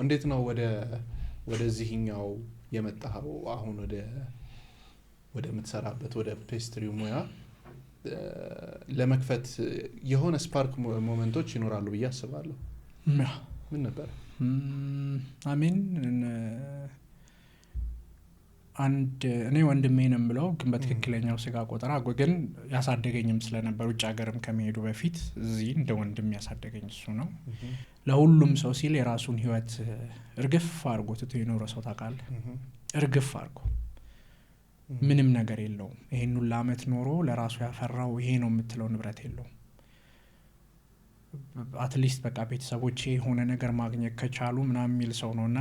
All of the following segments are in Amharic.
እንዴት ነው ወደዚህኛው የመጣው? አሁን ወደ ምትሰራበት ወደ ፔስትሪው ሙያ ለመክፈት የሆነ ስፓርክ ሞመንቶች ይኖራሉ ብዬ አስባለሁ። ምን ነበር? አሜን እኔ ወንድሜ ነኝ ብለው ግን በትክክለኛው ስጋ ቆጠራ ግን ያሳደገኝም ስለነበር ውጭ ሀገርም ከመሄዱ በፊት እዚህ እንደ ወንድም ያሳደገኝ እሱ ነው። ለሁሉም ሰው ሲል የራሱን ህይወት እርግፍ አድርጎ ትቶ የኖረ ሰው ታውቃለህ። እርግፍ አድርጎ ምንም ነገር የለውም። ይሄን ሁሉ አመት ኖሮ ለራሱ ያፈራው ይሄ ነው የምትለው ንብረት የለውም። አትሊስት በቃ ቤተሰቦቼ የሆነ ነገር ማግኘት ከቻሉ ምናምን የሚል ሰው ነውና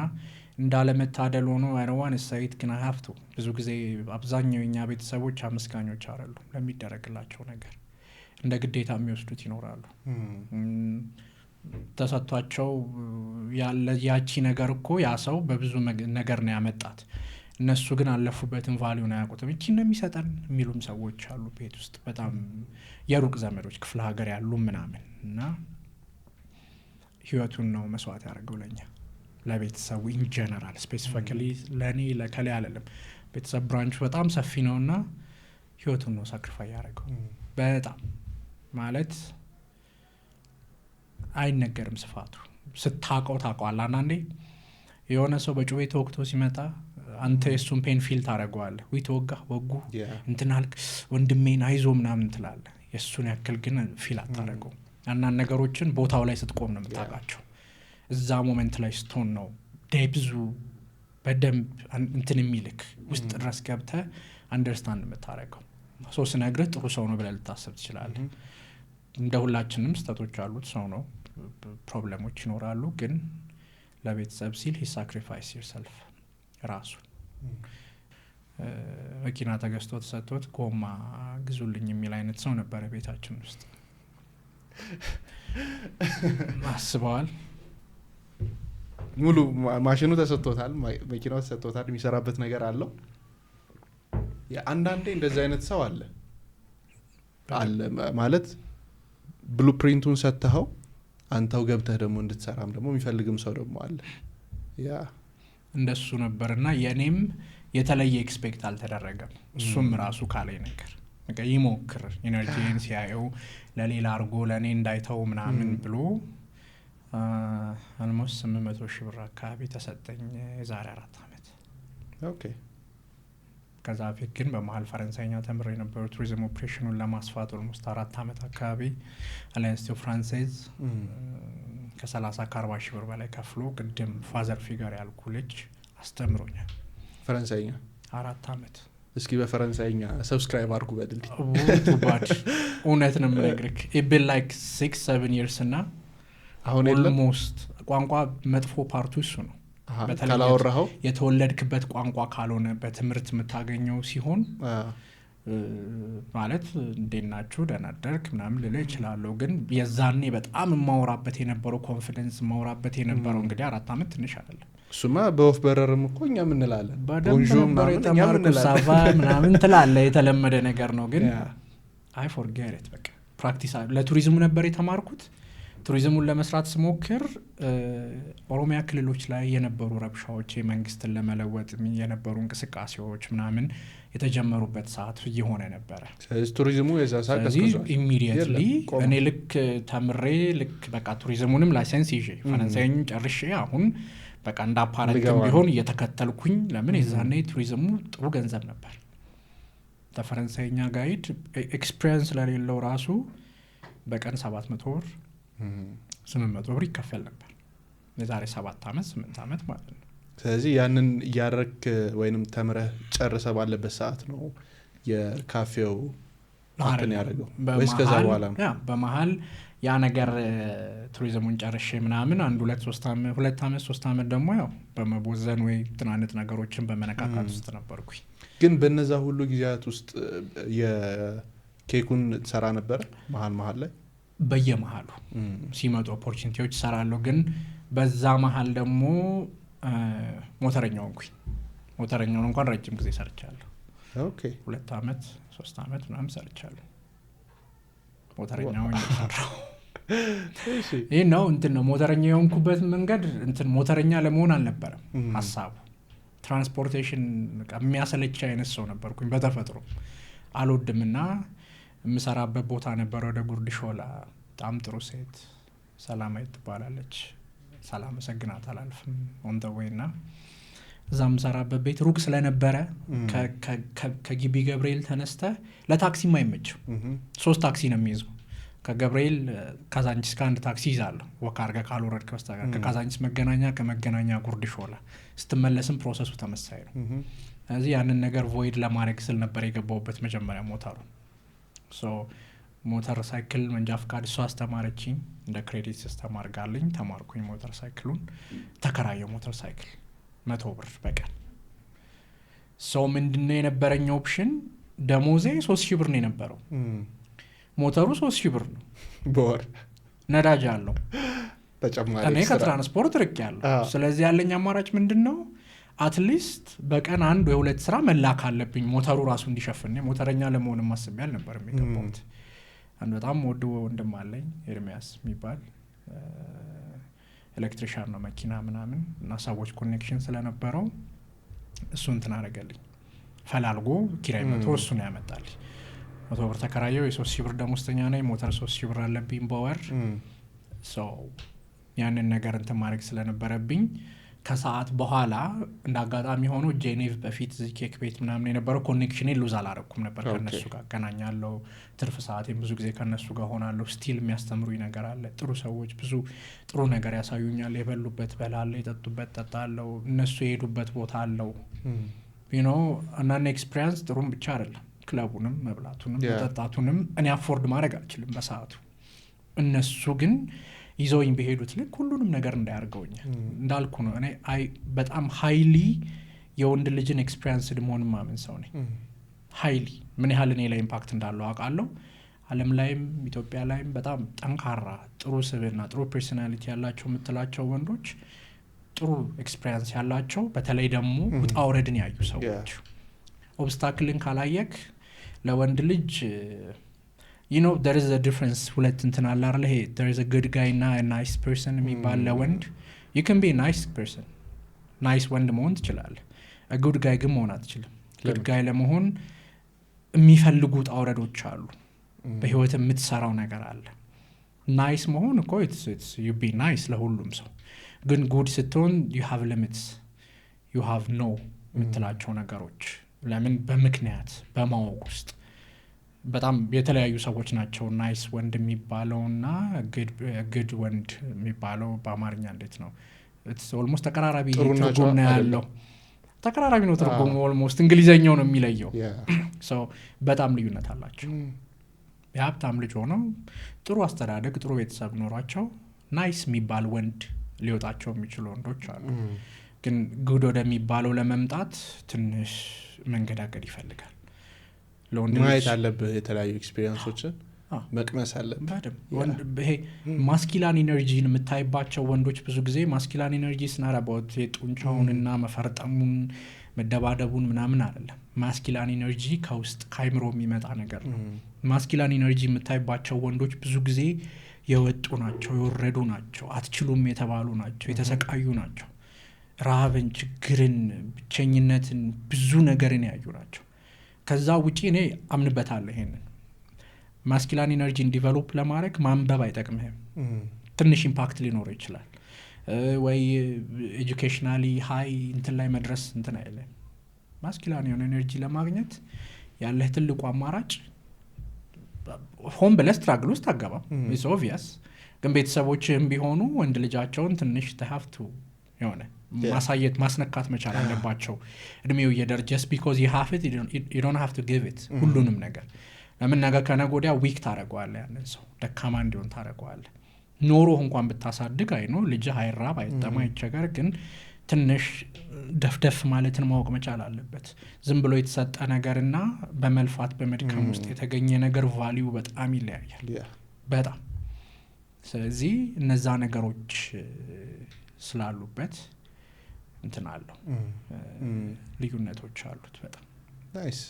እንዳለመታደል ሆኖ አይደዋን ሳይት ግን አሃፍቱ ብዙ ጊዜ አብዛኛው የኛ ቤተሰቦች አመስጋኞች አይደሉም ለሚደረግላቸው ነገር እንደ ግዴታ የሚወስዱት ይኖራሉ። ተሰጥቷቸው ያቺ ነገር እኮ ያ ሰው በብዙ ነገር ነው ያመጣት። እነሱ ግን አለፉበትን ቫልዩ ነው ያውቁትም። እቺ ነው የሚሰጠን የሚሉም ሰዎች አሉ ቤት ውስጥ በጣም የሩቅ ዘመዶች ክፍለ ሀገር ያሉ ምናምን እና ህይወቱን ነው መስዋዕት ያደርገው ለኛ ለቤተሰቡ ኢን ጀነራል ስፔሲፊካሊ ለኔ ለከለ አይደለም። ቤተሰብ ብራንቹ በጣም ሰፊ ነውና ህይወቱን ነው ሳክሪፋይ ያደርገው። በጣም ማለት አይነገርም ስፋቱ። ስታቀው ታቀዋል። አንዳንዴ የሆነ ሰው በጩቤ ተወግቶ ሲመጣ አንተ እሱን ፔን ፊል ታደርገዋለህ። ወይ ተወጋ ወጉ እንትናልክ ወንድሜን አይዞ ምናምን ትላለህ። የሱን ያክል ግን ፊል አታደርገው። አንዳንድ ነገሮችን ቦታው ላይ ስትቆም ነው የምታውቃቸው። እዛ ሞመንት ላይ ስትሆን ነው ደብዙ በደንብ እንትን የሚልክ ውስጥ ድረስ ገብተህ አንደርስታንድ የምታደርገው። ሰው ሲነግርህ ጥሩ ሰው ነው ብለህ ልታስብ ትችላለህ። እንደ ሁላችንም ስተቶች አሉት ሰው ነው። ፕሮብሌሞች ይኖራሉ ግን ለቤተሰብ ሲል he sacrificed yourself ራሱ መኪና ተገዝቶ ተሰጥቶት ጎማ ግዙልኝ የሚል አይነት ሰው ነበር ቤታችን ውስጥ። ማስበዋል ሙሉ ማሽኑ ተሰጥቶታል፣ መኪናው ተሰጥቶታል፣ የሚሰራበት ነገር አለው። አንዳንዴ እንደዚህ አይነት ሰው አለ ማለት ብሉፕሪንቱን ሰጥተኸው አንተው ገብተህ ደግሞ እንድትሰራም ደግሞ የሚፈልግም ሰው ደግሞ አለ። ያ እንደሱ ነበርና የኔም የተለየ ኤክስፔክት አልተደረገም። እሱም ራሱ ካለኝ ነገር በቃ ይሞክር ኢነርጂን ሲያየው ለሌላ አርጎ ለኔ እንዳይተው ምናምን ብሎ almost 800,000 ብር አካባቢ ተሰጠኝ የዛሬ 4 አመት። ኦኬ ከዛ በፊት ግን በመሃል ፈረንሳይኛ ተምሬ ነበር። ቱሪዝም ኦፕሬሽኑን ለማስፋት almost 4 አመት አካባቢ አላየንስ ቱ ፍራንሴዝ ከ30-40 ሺህ ብር በላይ ከፍሎ ቅድም ፋዘር ፊገር ያልኩ ልጅ አስተምሮኛል ፈረንሳይኛ 4 አመት። እስኪ በፈረንሳይኛ ሰብስክራይብ አድርጉ በድል ቱባድ እውነት ነው የምነግርህ። it been like 6-7 years እና አሁን almost ቋንቋ መጥፎ ፓርቱ እሱ ነው። ካላወራኸው የተወለድክበት ቋንቋ ካልሆነ በትምህርት የምታገኘው ሲሆን ማለት እንዴናችሁ ደናደርክ ምናምን ልለ ይችላልው። ግን የዛኔ በጣም ማውራበት የነበረው ኮንፊደንስ ማውራበት የነበረው እንግዲህ 4 አመት ትንሽ አይደለም። እሱማ በወፍ በረርም እኮ እኛም እንላለን ቦንጆር ምናምን ሳቫ ምናምን ትላለህ የተለመደ ነገር ነው። ግን አይ ፎርጌት ኢት በቃ ፕራክቲስ ለቱሪዝሙ ነበር የተማርኩት። ቱሪዝሙን ለመስራት ስሞክር ኦሮሚያ ክልሎች ላይ የነበሩ ረብሻዎች የመንግስትን ለመለወጥ የነበሩ እንቅስቃሴዎች ምናምን የተጀመሩበት ሰዓት እየሆነ ነበር። ስለዚህ ቱሪዝሙ የዛ ሰዓት ቀዝቅዟል ኢሚዲየትሊ። እኔ ልክ ተምሬ ልክ በቃ ቱሪዝሙንም ላይሰንስ ይዤ ፈረንሳይኛ ጨርሼ አሁን በቃ እንዳፓረንትም ቢሆን እየተከተልኩኝ ለምን የዛኔ ቱሪዝሙ ጥሩ ገንዘብ ነበር። ተፈረንሳይኛ ጋይድ ኤክስፒሪየንስ ለሌለው ራሱ በቀን 700 ብር 800 ብር ይከፈል ነበር የዛሬ 7 አመት 8 አመት ማለት ነው። ስለዚህ ያንን ያረክ ወይንም ተምረህ ጨርሰህ ባለበት ሰዓት ነው የካፌው አጥን ያደረገው ወይስ ከዛ በኋላ ነው? ያ በመሃል ያ ነገር ቱሪዝሙን ጨርሼ ምናምን 1-2-3 አመት 3 አመት ደግሞ ያው በመቦዘን ወይ ትናንት ነገሮችን በመነካካት ውስጥ ነበርኩኝ። ግን በነዛ ሁሉ ጊዜያት ውስጥ የኬኩን ሰራ ነበር መሃል ላይ በየመሃሉ ሲመጡ ኦፖርቹኒቲዎች ሰራለሁ። ግን በዛ መሃል ደግሞ ሞተረኛው እንኳን ረጅም ጊዜ ሰርቻለሁ። ኦኬ 2 አመት 3 አመት ምናምን ሰርቻለሁ ሞተረኛው እየሰራሁ ይህ ነው እንትን ነው ሞተረኛ የሆንኩበት መንገድ እንትን ሞተረኛ ለመሆን አልነበረም ሀሳቡ። ትራንስፖርቴሽን የሚያሰለች አይነት ሰው ነበርኩኝ በተፈጥሮ አልወድምና የምሰራበት ቦታ ነበር ወደ ጉርድ ሾላ። በጣም ጥሩ ሴት ሰላማዊት ትባላለች፣ ሳላመሰግናት አላልፍም ኦን ዘ ዌይ። እና እዛ የምሰራበት ቤት ሩቅ ስለነበረ ከግቢ ገብርኤል ተነስተ ለታክሲም አይመችም። 3 ታክሲ ነው የሚይዘው። ከገብርኤል ካዛንቺስ ከአንድ ታክሲ ይዛለሁ ወካ አድርገህ ካልወረድክ በስተቀር። ከካዛንቺስ መገናኛ፣ ከመገናኛ ጉርድ ሾላ ስትመለስም ፕሮሰሱ ተመሳሳይ ነው። ስለዚህ ያንን ነገር ቮይድ ለማድረግ ስል ነበር የገባሁበት መጀመሪያ ሞተሩ። ሞተር ሳይክል መንጃ ፍቃድ እሷ አስተማረችኝ፣ እንደ ክሬዲት ሲስተም አድርጋልኝ ተማርኩኝ። ሞተር ሳይክሉን ተከራየው ሞተር ሳይክል 100 ብር በቀን። ምንድነው የነበረኝ ኦፕሽን? ደሞዜ 3000 ብር ነው የነበረው። ሞተሩ 3000 ብር ነው በወር። ነዳጅ አለው ተጨማሪ፣ እኔ ከትራንስፖርት ርቅ ያለው። ስለዚህ ያለኝ አማራጭ ምንድነው? አትሊስት በቀን 1 ወይ 2 ስራ መላክ አለብኝ ሞተሩ ራሱ እንዲሸፍን። ሞተረኛ ለመሆን ማስቤ አልነበረም የገባሁት። አንድ በጣም ወዶ ወንድም አለኝ ኤርሚያስ የሚባል ኤሌክትሪሻን ነው፣ መኪና ምናምን እና ሰዎች ኮኔክሽን ስለነበረው እሱ እንትን አደረገልኝ። ፈላልጎ ኪራይ መቶ እሱ ነው ያመጣልኝ። 100 ብር ተከራየው። የ3000 ብር ደሞዝተኛ ነኝ። ሞተር 3000 ብር አለብኝ በወር። ያንን ነገር እንትን ማድረግ ስለነበረብኝ ከሰዓት በኋላ እንደ አጋጣሚ ሆኖ ጄኔቭ በፊት እዚህ ኬክ ቤት ምናምን የነበረው ኮኔክሽኔ ሉዝ አላረኩም ነበር። ከነሱ ጋር አገናኛለሁ፣ ትርፍ ሰዓቴን ብዙ ጊዜ ከነሱ ጋር ሆናለሁ። ስቲል የሚያስተምሩኝ ነገር አለ። ጥሩ ሰዎች ብዙ ጥሩ ነገር ያሳዩኛል። የበሉበት በላለሁ፣ የጠጡበት ጠጣለሁ፣ እነሱ የሄዱበት ቦታ አለው። አንዳንድ ኤክስፒሪያንስ ጥሩም ብቻ አይደለም፣ ክለቡንም መብላቱንም መጠጣቱንም እኔ አፎርድ ማድረግ አልችልም በሰዓቱ። እነሱ ግን ይዘውኝ በሄዱት ልክ ሁሉንም ነገር እንዳያርገውኛል። እንዳልኩ ነው እኔ በጣም ሃይሊ የወንድ ልጅን ኤክስፒሪያንስ መሆን ማምን ሰው ነኝ። ሃይሊ ምን ያህል እኔ ላይ ኢምፓክት እንዳለው አውቃለሁ። ዓለም ላይም ኢትዮጵያ ላይም በጣም ጠንካራ ጥሩ ስብዕና ጥሩ ፐርሶናሊቲ ያላቸው የምትላቸው ወንዶች ጥሩ ኤክስፒሪያንስ ያላቸው፣ በተለይ ደግሞ ውጣ ውረድን ያዩ ሰዎች። ኦብስታክልን ካላየክ ለወንድ ልጅ there is a difference። ሁለት እንትን አለ አይደል? ይሄ there is a good guy እና a nice person የሚባል ለወንድ you can be a nice person፣ nice ወንድ መሆን ትችላለህ። a good guy ግን መሆን አትችልም። good guy ለመሆን የሚፈልጉ ውጣ ውረዶች አሉ። በህይወት የምትሰራው ነገር አለ። nice መሆን እኮ you be nice ለሁሉም ሰው፣ ግን good ስትሆን you have limits፣ you have no የምትላቸው ነገሮች። ለምን? በምክንያት በማወቅ ውስጥ በጣም የተለያዩ ሰዎች ናቸው። ናይስ ወንድ የሚባለውና ግድ ወንድ የሚባለው በአማርኛ እንዴት ነው? ኦልሞስት ተቀራራቢ ትርጉም ነው ያለው። ተቀራራቢ ነው ትርጉሙ። ኦልሞስት እንግሊዘኛው ነው የሚለየው። በጣም ልዩነት አላቸው። የሀብታም ልጅ ሆነው ጥሩ አስተዳደግ ጥሩ ቤተሰብ ኖሯቸው ናይስ የሚባል ወንድ ሊወጣቸው የሚችሉ ወንዶች አሉ። ግን ጉድ ወደሚባለው ለመምጣት ትንሽ መንገዳገድ ይፈልጋል። ማየት አለብህ፣ የተለያዩ ኤክስፒሪየንሶችን መቅመስ አለብህ። ይሄ ማስኪላን ኢነርጂን የምታይባቸው ወንዶች ብዙ ጊዜ ማስኪላን ኢነርጂ ስናረባት የጡንቻውንና መፈርጠሙን መደባደቡን ምናምን አይደለም። ማስኪላን ኢነርጂ ከውስጥ ከአይምሮ የሚመጣ ነገር ነው። ማስኪላን ኢነርጂ የምታይባቸው ወንዶች ብዙ ጊዜ የወጡ ናቸው፣ የወረዱ ናቸው፣ አትችሉም የተባሉ ናቸው፣ የተሰቃዩ ናቸው። ረሃብን፣ ችግርን፣ ብቸኝነትን፣ ብዙ ነገርን ያዩ ናቸው። ከዛ ውጪ እኔ አምንበታለሁ ይሄንን ማስኪላን ኢነርጂን ዲቨሎፕ ለማድረግ ማንበብ አይጠቅምህም። ትንሽ ኢምፓክት ሊኖረው ይችላል ወይ ኤጁኬሽናሊ ሃይ እንትን ላይ መድረስ እንትን አይደለም። ማስኪላን የሆነ ኢነርጂ ለማግኘት ያለህ ትልቁ አማራጭ ሆም ብለህ ስትራግል ውስጥ አገባም። ኢትስ ኦብቪየስ። ግን ቤተሰቦችህም ቢሆኑ ወንድ ልጃቸውን ትንሽ ተሀፍቱ የሆነ ማሳየት ማስነካት መቻል አለባቸው። እድሜው እየደር just because you have it you don't have to give it ሁሉንም ነገር። ለምን ነገ ከነገ ወዲያ ዊክ ታደርገዋለህ፣ ያንን ሰው ደካማ እንዲሆን ታደርገዋለህ። ኖሮህ እንኳን ብታሳድግ አይኖ ልጅህ አይራብ አይጠማ አይቸገር፣ ግን ትንሽ ደፍደፍ ማለትን ማወቅ መቻል አለበት። ዝም ብሎ የተሰጠ ነገርና በመልፋት በመድከም ውስጥ የተገኘ ነገር ቫልዩ በጣም ይለያያል በጣም። ስለዚህ እነዛ ነገሮች ስላሉበት እንትን አለው ልዩነቶች አሉት በጣም። ናይስ